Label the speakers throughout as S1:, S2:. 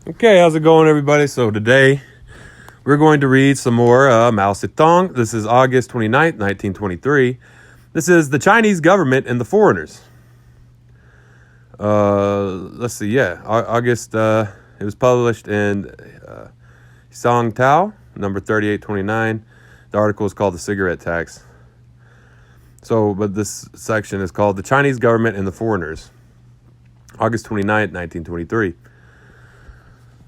S1: Okay, how's it going, everybody? So today we're going to read some more Tung. This is August 29th, 1923. This is The Chinese Government and the Foreigners. Let's see, August, it was published in Song Tao, number 3829. The article is called The Cigarette Tax. But this section is called The Chinese Government and the Foreigners, August 29th, 1923.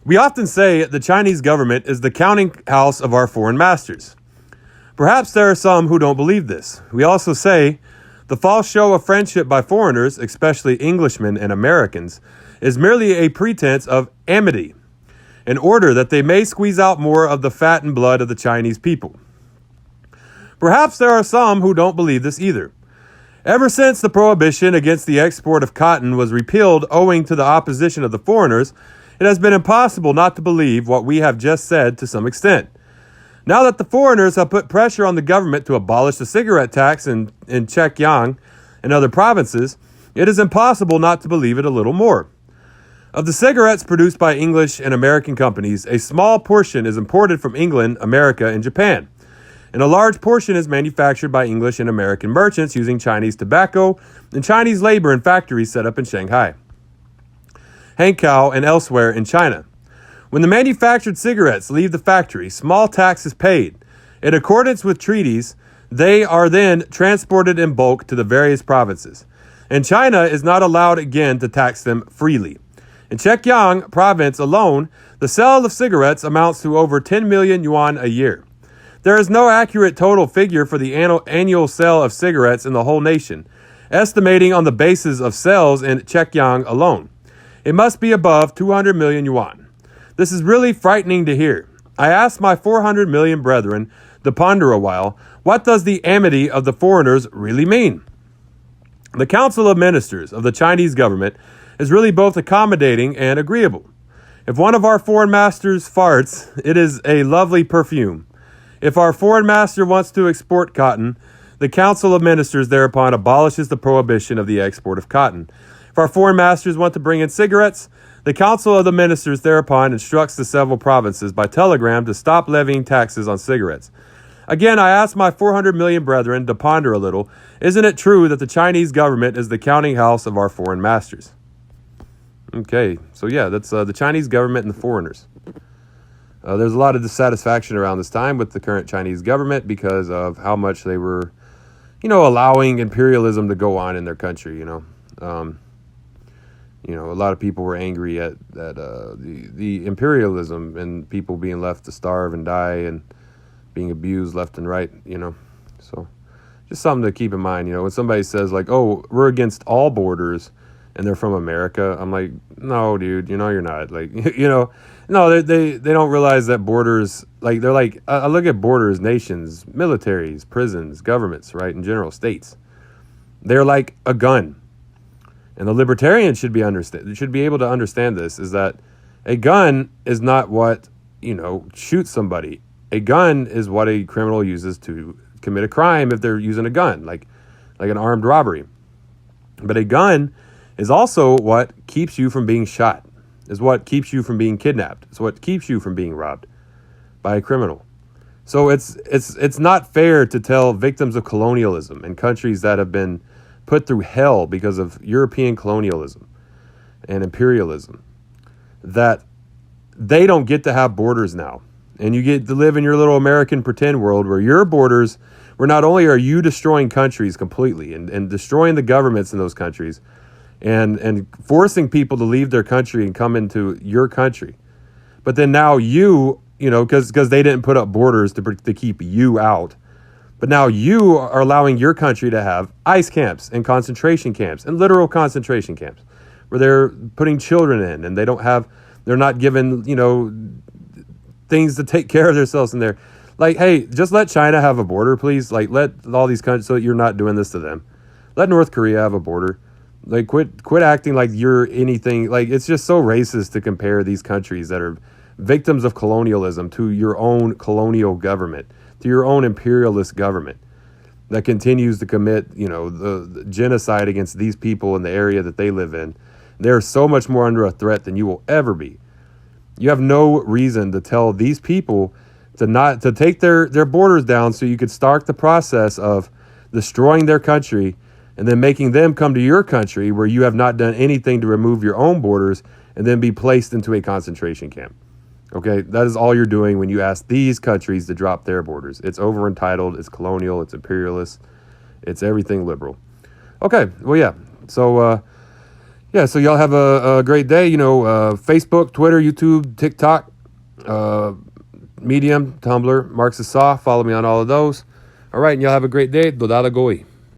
S1: We often say the Chinese government is the counting house of our foreign masters. Perhaps there are some who don't believe this. We also say the false show of friendship by foreigners, especially Englishmen and Americans, is merely a pretense of amity, in order that they may squeeze out more of the fat and blood of the Chinese people. Perhaps there are some who don't believe this either. Ever since the prohibition against the export of cotton was repealed owing to the opposition of the foreigners, it has been impossible not to believe what we have just said to some extent. Now that the foreigners have put pressure on the government to abolish the cigarette tax in Zhejiang and other provinces, it is impossible not to believe it a little more. Of the cigarettes produced by English and American companies, a small portion is imported from England, America, and Japan, and a large portion is manufactured by English and American merchants using Chinese tobacco and Chinese labor in factories set up in Shanghai, Hankow, and elsewhere in China. When the manufactured cigarettes leave the factory, small tax is paid. In accordance with treaties, they are then transported in bulk to the various provinces, and China is not allowed again to tax them freely. In Zhejiang province alone, the sale of cigarettes amounts to over 10 million yuan a year. There is no accurate total figure for the annual sale of cigarettes in the whole nation, estimating on the basis of sales in Zhejiang alone. It must be above 200 million yuan. This is really frightening to hear. I asked my 400 million brethren to ponder a while, what does the amity of the foreigners really mean? The Council of Ministers of the Chinese government is really both accommodating and agreeable. If one of our foreign masters farts, it is a lovely perfume. If our foreign master wants to export cotton, the Council of Ministers thereupon abolishes the prohibition of the export of cotton. If our foreign masters want to bring in cigarettes, the Council of the Ministers thereupon instructs the several provinces by telegram to stop levying taxes on cigarettes. Again, I ask my 400 million brethren to ponder a little, isn't it true that the Chinese government is the counting house of our foreign masters? Okay, that's the Chinese government and the foreigners. There's a lot of dissatisfaction around this time with the current Chinese government because of how much they were, allowing imperialism to go on in their country, a lot of people were angry at the imperialism and people being left to starve and die and being abused left and right, So just something to keep in mind, when somebody says like, oh, we're against all borders and they're from America, I'm like, no, dude, you're not. Like, no, they don't realize that borders, like, they're like, I look at borders, nations, militaries, prisons, governments, right, in general, states. They're like a gun. And the libertarians should be able to understand this, is that a gun is not what, shoots somebody. A gun is what a criminal uses to commit a crime if they're using a gun, like an armed robbery. But a gun is also what keeps you from being shot, is what keeps you from being kidnapped, it's what keeps you from being robbed by a criminal. So it's not fair to tell victims of colonialism in countries that have been put through hell because of European colonialism and imperialism that they don't get to have borders now. And you get to live in your little American pretend world where your borders, where not only are you destroying countries completely and destroying the governments in those countries and forcing people to leave their country and come into your country, but then now because they didn't put up borders to keep you out. But now you are allowing your country to have ice camps and concentration camps and literal concentration camps where they're putting children in and they're not given, things to take care of themselves in there. Like, hey, just let China have a border, please. Like, let all these countries, so that you're not doing this to them. Let North Korea have a border. Like, quit acting like you're anything. Like, it's just so racist to compare these countries that are victims of colonialism to your own colonial government, to your own imperialist government that continues to commit, the genocide against these people in the area that they live in. They're so much more under a threat than you will ever be. You have no reason to tell these people to take their borders down so you could start the process of destroying their country and then making them come to your country where you have not done anything to remove your own borders and then be placed into a concentration camp. Okay, that is all you're doing when you ask these countries to drop their borders. It's over entitled, it's colonial, it's imperialist, it's everything liberal. Okay, well, yeah. So, so y'all have a great day. Facebook, Twitter, YouTube, TikTok, Medium, Tumblr, Marxist Saw. Follow me on all of those. All right, and y'all have a great day. Dodala Goi.